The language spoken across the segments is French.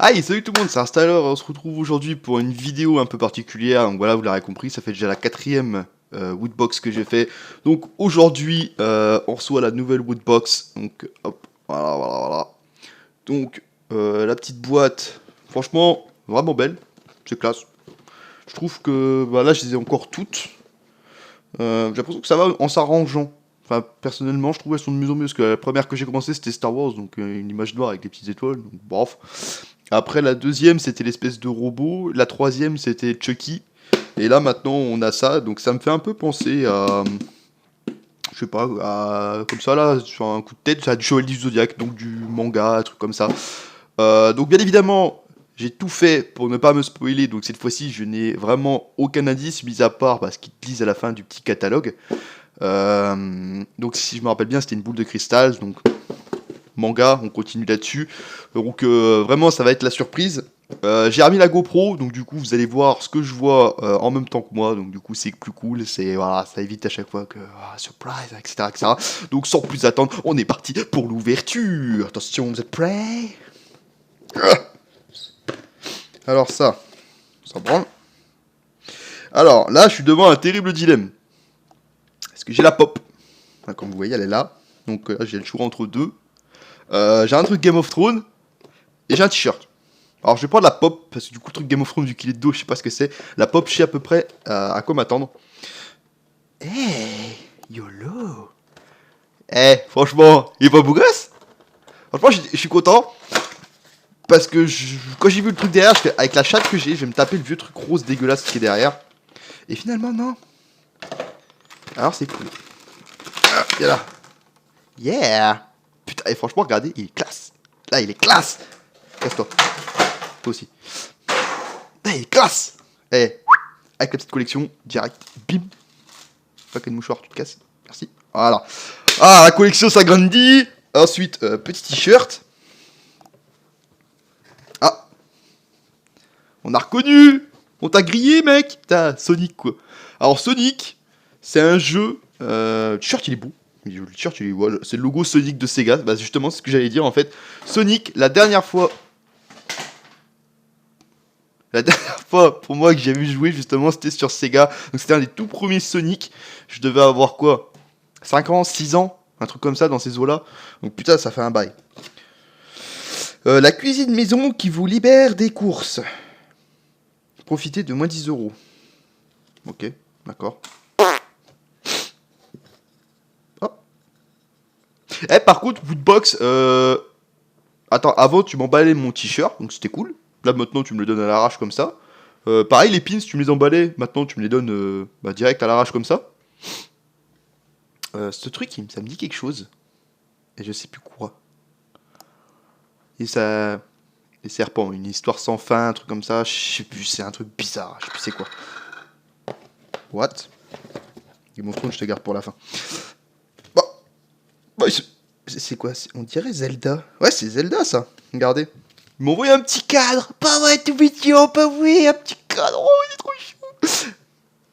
Aïe, salut tout le monde, c'est Installer, on se retrouve aujourd'hui pour une vidéo un peu particulière, donc voilà, vous l'aurez compris, ça fait déjà la quatrième Woodbox que j'ai fait. Donc aujourd'hui, on reçoit la nouvelle Woodbox, donc hop, voilà. Donc, la petite boîte, franchement, vraiment belle, c'est classe. Je trouve que, bah là, je les ai encore toutes. J'ai l'impression que ça va en s'arrangeant. Enfin, personnellement, je trouve qu'elles sont de mieux en mieux, parce que la première que j'ai commencé, c'était Star Wars, donc une image noire avec des petites étoiles, donc bref. Après, la deuxième, c'était l'espèce de robot. La troisième, c'était Chucky. Et là, maintenant, on a ça. Donc, ça me fait un peu penser à... Je sais pas, comme ça, là, sur un coup de tête, ça a du Chevalier du Zodiac, donc du manga, un truc comme ça. Donc, bien évidemment, j'ai tout fait pour ne pas me spoiler. Donc, cette fois-ci, je n'ai vraiment aucun indice, mis à part ce qu'ils te disent à la fin du petit catalogue. Donc, si je me rappelle bien, c'était une boule de cristal. Donc, manga, on continue là-dessus. Donc vraiment ça va être la surprise. J'ai remis la GoPro, donc du coup vous allez voir ce que je vois en même temps que moi, donc du coup c'est plus cool, c'est voilà, ça évite à chaque fois que surprise, etc. Donc sans plus attendre, on est parti pour l'ouverture. Attention, vous êtes prêts? Alors ça branle. Alors là je suis devant un terrible dilemme. Est-ce que j'ai la pop? Comme vous voyez elle est là, donc là j'ai le choix entre deux. J'ai un truc Game of Thrones et j'ai un t-shirt. Alors je vais prendre la pop, parce que du coup le truc Game of Thrones vu qu'il est de dos, je sais pas ce que c'est. La pop, je sais à peu près à quoi m'attendre. Hey, YOLO. Franchement, il est pas beau gosse? Franchement, je suis content. Parce que quand j'ai vu le truc derrière, avec la chatte que j'ai, je vais me taper le vieux truc rose dégueulasse qui est derrière. Et finalement, non. Alors c'est cool. Viens là. Yeah. Putain, et franchement, regardez, il est classe. Là, il est classe. Casse-toi. Toi aussi. Là, il est classe. Avec la petite collection, direct, bim. Pas qu'un mouchoir, tu te casses. Merci. Voilà. Ah, la collection s'agrandit. Ensuite, petit t-shirt. Ah. On a reconnu. On t'a grillé, mec. Putain, Sonic, quoi. Alors, Sonic, c'est un jeu. Le t-shirt, il est beau. Le t-shirt, il est beau. C'est le logo Sonic de Sega. Bah, justement, c'est ce que j'allais dire, en fait. Sonic, la dernière fois pour moi que j'ai vu jouer justement c'était sur Sega. Donc c'était un des tout premiers Sonic. Je devais avoir quoi, 5 ans, 6 ans, un truc comme ça dans ces eaux là. Donc putain ça fait un bail. La cuisine maison qui vous libère des courses. Profitez de moins 10 €. Ok, d'accord. Hop. Par contre, Woodbox, attends, avant tu m'emballais mon t-shirt, donc c'était cool. Là maintenant tu me le donnes à l'arrache comme ça. Pareil les pins tu me les emballais, maintenant tu me les donnes direct à l'arrache comme ça. Ce truc ça me dit quelque chose. Et je sais plus quoi. Et ça... Les serpents, une histoire sans fin, un truc comme ça, je sais plus, c'est un truc bizarre, je sais plus c'est quoi. What? Game of Thrones, je te garde pour la fin. Bah, c'est quoi? On dirait Zelda. Ouais, c'est Zelda ça. Regardez. Ils m'ont envoyé un petit cadre. Pas ouais, tout mignon, pas oui, un petit cadre. Oh, il est trop chou.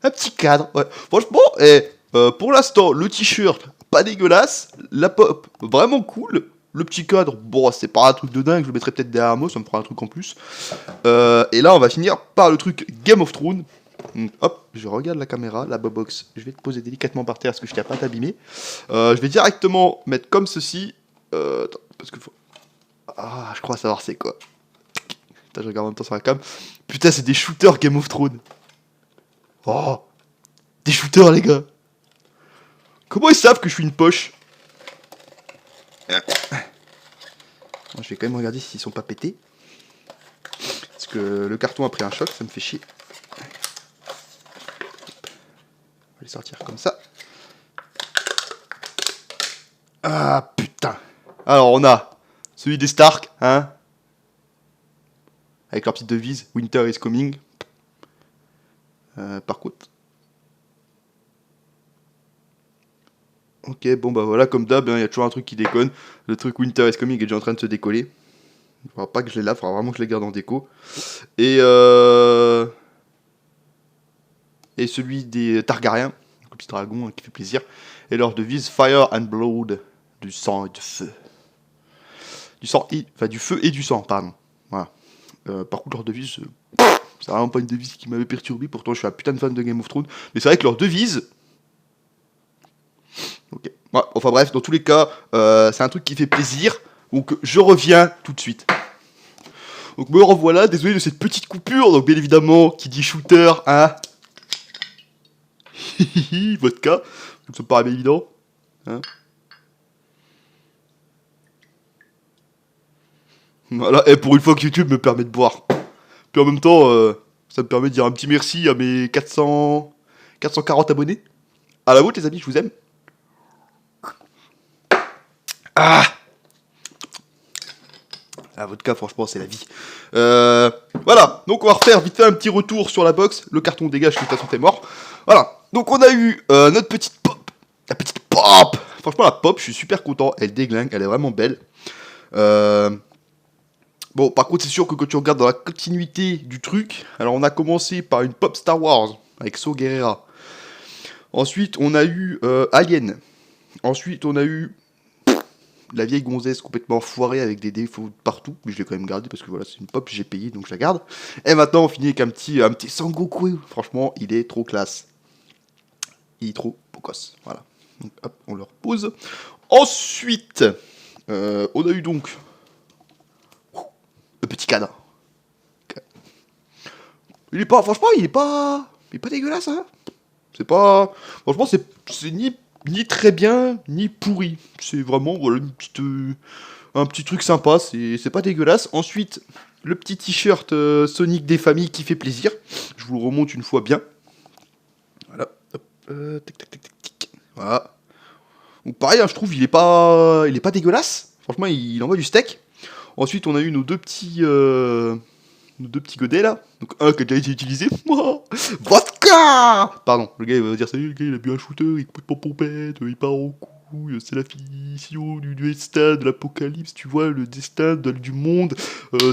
Un petit cadre, ouais. Franchement, pour l'instant, le t-shirt, pas dégueulasse. La pop, vraiment cool. Le petit cadre, bon, c'est pas un truc de dingue. Je le mettrai peut-être derrière moi, ça me fera un truc en plus. Et là, on va finir par le truc Game of Thrones. Donc, hop, je regarde la caméra, la box. Je vais te poser délicatement par terre parce que je tiens pas à t'abîmer. Je vais directement mettre comme ceci. Attends, parce que faut... Ah, je crois savoir c'est quoi. Putain, je regarde en même temps sur la cam. Putain, c'est des shooters Game of Thrones. Oh, des shooters, les gars. Comment ils savent que je suis une poche? Bon, je vais quand même regarder s'ils sont pas pétés. Parce que le carton a pris un choc, ça me fait chier. On va les sortir comme ça. Ah, putain. Alors, on a celui des Stark, hein. Avec leur petite devise, Winter is coming. Par contre. Ok, bon bah voilà, comme d'hab, il y a toujours un truc qui déconne. Le truc Winter is coming est déjà en train de se décoller. Il faudra pas que je les lave, il faudra vraiment que je les garde en déco. Et celui des Targaryens, le petit dragon qui fait plaisir. Et leur devise Fire and Blood, du sang et du feu. Du feu et du sang, pardon. Voilà. Par contre, leur devise, c'est vraiment pas une devise qui m'avait perturbé. Pourtant, je suis un putain de fan de Game of Thrones. Mais c'est vrai que leur devise. Ok. Ouais, enfin bref, dans tous les cas, c'est un truc qui fait plaisir. Donc, je reviens tout de suite. Donc, me revoilà. Désolé de cette petite coupure. Donc, bien évidemment, qui dit shooter, hein. Vodka. Donc, ça me paraît bien évident. Hein. Voilà, et pour une fois que YouTube me permet de boire. Puis en même temps, ça me permet de dire un petit merci à mes 440 abonnés. À la vôtre les amis, je vous aime. Ah, la vodka franchement c'est la vie. Voilà, donc on va refaire vite fait un petit retour sur la box. Le carton dégage, de toute façon t'es mort. Voilà, donc on a eu notre petite pop. La petite pop. Franchement la pop, je suis super content. Elle déglingue, elle est vraiment belle. Bon, par contre, c'est sûr que quand tu regardes dans la continuité du truc, alors on a commencé par une pop Star Wars avec Saw Gerrera. Ensuite, on a eu Alien. Ensuite, on a eu la vieille gonzesse complètement foirée avec des défauts partout. Mais je l'ai quand même gardée parce que voilà, c'est une pop, j'ai payé donc je la garde. Et maintenant, on finit avec un petit Sangoku. Franchement, il est trop classe. Il est trop beau gosse. Voilà. Donc, hop, on le repose. Ensuite, on a eu donc le petit cadre. Il est pas, franchement, il est pas dégueulasse, hein. C'est pas, franchement, c'est ni très bien, ni pourri. C'est vraiment, voilà, un petit truc sympa, c'est pas dégueulasse. Ensuite, le petit t-shirt Sonic des familles qui fait plaisir. Je vous le remonte une fois bien. Voilà, hop, tic, tic, tic, tic, tic. Voilà. Donc pareil, hein, je trouve, il est pas dégueulasse. Franchement, il envoie du steak. Ensuite, on a eu nos deux petits godets là. Donc un qui a déjà été utilisé. Vodka. Pardon, le gars il va dire salut, le gars il a bu un shooter, il coupe pas pompette, il part en couille, c'est la finition du destin de l'apocalypse, tu vois, le destin du monde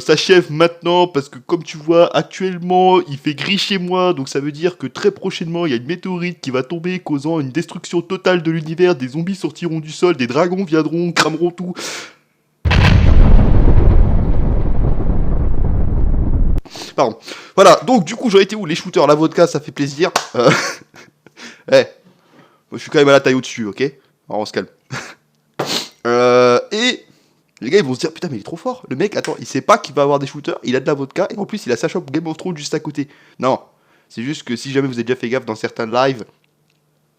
s'achève maintenant parce que comme tu vois actuellement il fait gris chez moi, donc ça veut dire que très prochainement il y a une météorite qui va tomber causant une destruction totale de l'univers, des zombies sortiront du sol, des dragons viendront, crameront tout. Pardon. Voilà, donc du coup j'aurais été où? Les shooters, la vodka, ça fait plaisir. Eh, moi je suis quand même à la taille au-dessus, ok? Alors on se calme. Et les gars ils vont se dire putain mais il est trop fort. Le mec, attends, il sait pas qu'il va avoir des shooters, il a de la vodka et en plus il a sa shop Game of Thrones juste à côté. Non, c'est juste que si jamais vous avez déjà fait gaffe dans certains lives,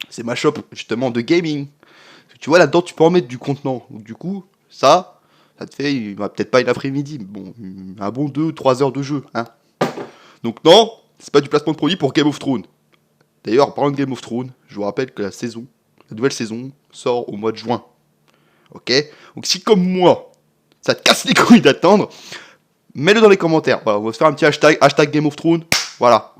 c'est ma shop justement de gaming. Tu vois là-dedans tu peux en mettre du contenant. Donc du coup, ça te fait, peut-être pas une après-midi, mais bon, un bon 2 ou 3 heures de jeu, hein. Donc non, c'est pas du placement de produit pour Game of Thrones. D'ailleurs, en parlant de Game of Thrones, je vous rappelle que la nouvelle saison, sort au mois de juin. Ok? Donc si comme moi, ça te casse les couilles d'attendre, mets-le dans les commentaires. Voilà, on va se faire un petit hashtag Game of Thrones. Voilà.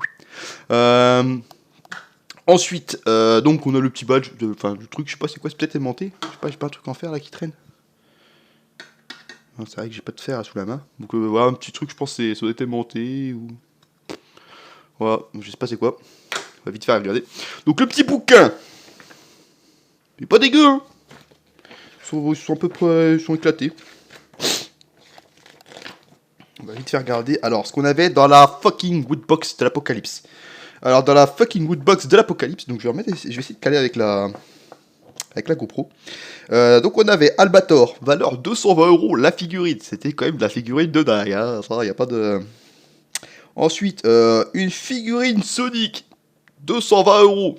Ensuite, donc on a le petit badge, du truc, je sais pas c'est quoi, c'est peut-être aimanté. Je sais pas, j'ai pas un truc en fer là qui traîne. C'est vrai que j'ai pas de fer là, sous la main. Donc voilà, un petit truc, je pense que ça doit être aimanté ou... Voilà, je sais pas c'est quoi. On va vite faire regarder. Donc le petit bouquin. Il est pas dégueu, hein. Ils sont à peu près, ils sont éclatés. On va vite faire regarder. Alors, ce qu'on avait dans la fucking woodbox de l'apocalypse. Alors, dans la fucking woodbox de l'apocalypse, donc je vais essayer de caler avec la GoPro. Donc on avait Albator, valeur 220 €, la figurine. C'était quand même de la figurine de dingue, hein. Ça, y a pas de... Ensuite, une figurine Sonic, 220 €.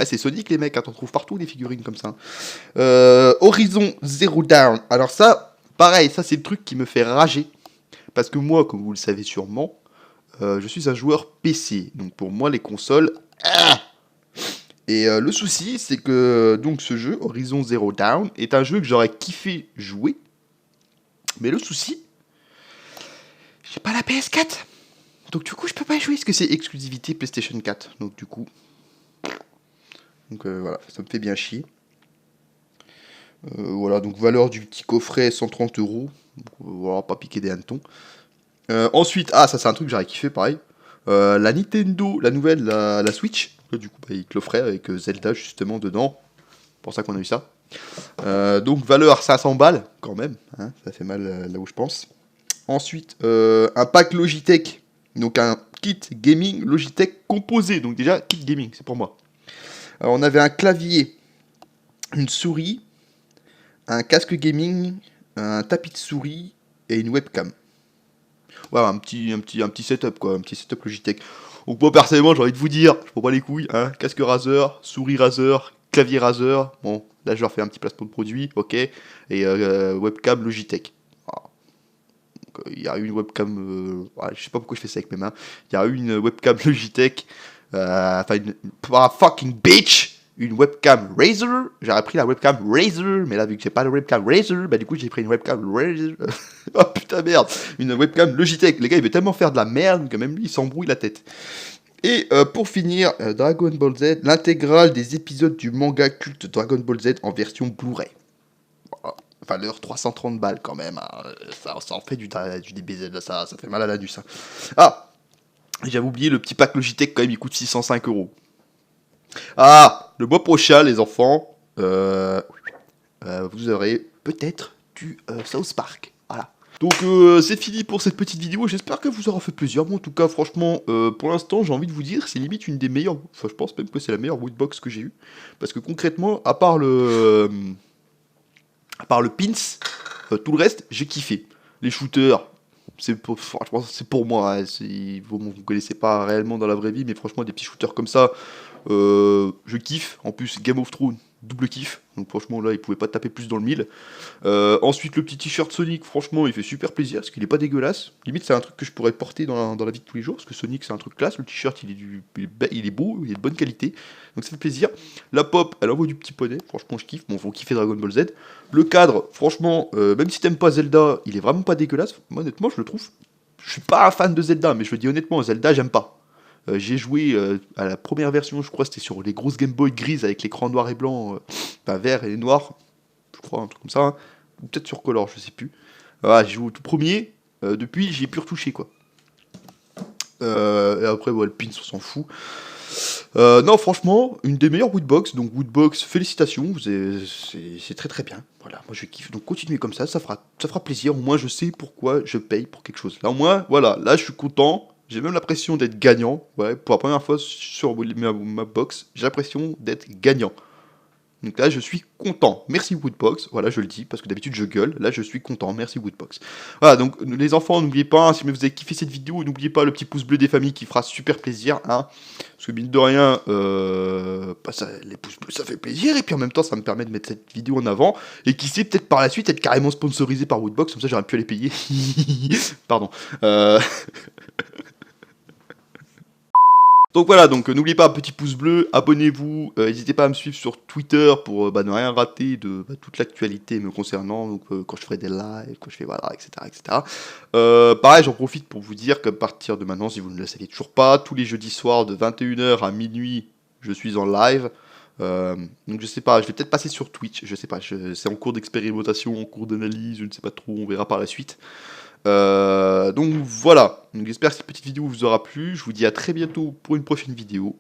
Ah, c'est Sonic les mecs, hein, t'en trouves partout des figurines comme ça. Horizon Zero Dawn. Alors ça, pareil, ça c'est le truc qui me fait rager. Parce que moi, comme vous le savez sûrement, je suis un joueur PC. Donc pour moi, les consoles... Et le souci, c'est que donc ce jeu, Horizon Zero Dawn, est un jeu que j'aurais kiffé jouer. Mais le souci, j'ai pas la PS4. Donc du coup, je peux pas y jouer parce que c'est exclusivité PlayStation 4. Donc du coup... voilà, ça me fait bien chier. Voilà, donc valeur du petit coffret 130 €. Voilà, pas piquer des hannetons. Ensuite, ça c'est un truc que j'aurais kiffé pareil. La Nintendo, la nouvelle, la Switch. Du coup, il te l'offrait avec Zelda justement dedans. C'est pour ça qu'on a eu ça. Donc valeur 500 balles quand même. Hein, ça fait mal là où je pense. Ensuite, un pack Logitech, donc un kit gaming Logitech composé. Donc déjà, kit gaming, c'est pour moi. Alors, on avait un clavier, une souris, un casque gaming, un tapis de souris et une webcam. Voilà, un petit setup, quoi, un petit setup Logitech. Donc moi, personnellement, j'ai envie de vous dire, je prends pas les couilles, hein, casque Razer, souris Razer, clavier Razer. Bon, là, je leur fais un petit placement de produit, ok. Et webcam Logitech. Il y a une webcam, je sais pas pourquoi je fais ça avec mes mains. Il y a une webcam Logitech, enfin fucking bitch, une webcam Razer. J'aurais pris la webcam Razer, mais là vu que j'ai pas de webcam Razer, bah du coup j'ai pris une webcam Razer. Oh putain merde, une webcam Logitech. Les gars, il veut tellement faire de la merde que même lui il s'embrouille la tête. Et pour finir, Dragon Ball Z, l'intégrale des épisodes du manga culte Dragon Ball Z en version Blu-ray. Valeur 330 balles quand même, hein. Ça en fait du DBZ, là, ça fait mal à l'anus. Hein. Ah, j'avais oublié le petit pack Logitech quand même, il coûte 605 €. Ah, le mois prochain les enfants, vous aurez peut-être du South Park, voilà. Donc c'est fini pour cette petite vidéo, j'espère que vous aura fait plaisir. Moi en tout cas franchement, pour l'instant j'ai envie de vous dire, c'est limite une des meilleures, enfin je pense même que c'est la meilleure Woodbox que j'ai eue. Parce que concrètement, à part le pins, tout le reste, j'ai kiffé. Les shooters, franchement, c'est pour moi. Hein, vous ne connaissez pas réellement dans la vraie vie, mais franchement, des petits shooters comme ça, je kiffe. En plus, Game of Thrones, double kiff. Donc franchement, là, il pouvait pas taper plus dans le mille. Ensuite, le petit t-shirt Sonic, franchement, il fait super plaisir parce qu'il est pas dégueulasse. Limite, c'est un truc que je pourrais porter dans la vie de tous les jours parce que Sonic, c'est un truc classe. Le t-shirt, il est beau, il est de bonne qualité. Donc ça fait plaisir. La pop, elle envoie du petit poney. Franchement, je kiffe. Bon, faut kiffer Dragon Ball Z. Le cadre, franchement, même si t'aimes pas Zelda, il est vraiment pas dégueulasse. Moi, honnêtement, je le trouve. Je suis pas un fan de Zelda, mais je le dis honnêtement, Zelda, j'aime pas. J'ai joué à la première version, je crois, c'était sur les grosses Game Boy grises avec l'écran noir et blanc, vert et noir, je crois, un truc comme ça. Hein. Ou peut-être sur Color, je sais plus. Voilà, j'ai joué au tout premier. Depuis, j'y ai pu retoucher, quoi. Et après, le pins, on s'en fout. Non, franchement, une des meilleures Woodbox. Donc, Woodbox, félicitations, c'est très très bien. Voilà, moi je kiffe. Donc, continuez comme ça fera plaisir. Au moins, je sais pourquoi je paye pour quelque chose. Là, au moins, voilà, là, je suis content. J'ai même l'impression d'être gagnant. Ouais, pour la première fois sur ma box, j'ai l'impression d'être gagnant. Donc là, je suis content. Merci Woodbox. Voilà, je le dis, parce que d'habitude, je gueule. Là, je suis content. Merci Woodbox. Voilà, donc les enfants, n'oubliez pas, hein, si vous avez kiffé cette vidéo, n'oubliez pas le petit pouce bleu des familles qui fera super plaisir. Hein, parce que mine de rien, les pouces bleus, ça fait plaisir. Et puis en même temps, ça me permet de mettre cette vidéo en avant. Et qui sait, peut-être par la suite, être carrément sponsorisé par Woodbox. Comme ça, j'aurais pu aller payer. Pardon. Donc voilà, donc n'oubliez pas un petit pouce bleu, abonnez-vous, n'hésitez pas à me suivre sur Twitter pour ne rien rater de toute l'actualité me concernant, donc quand je ferai des lives, quand je fais voilà, etc. etc. Pareil, j'en profite pour vous dire qu'à partir de maintenant, si vous ne le saviez toujours pas, tous les jeudis soirs de 21h à minuit, je suis en live. Donc je sais pas, je vais peut-être passer sur Twitch, je sais pas, c'est en cours d'expérimentation, en cours d'analyse, je ne sais pas trop, on verra par la suite. Donc voilà, donc j'espère que cette petite vidéo vous aura plu, je vous dis à très bientôt pour une prochaine vidéo.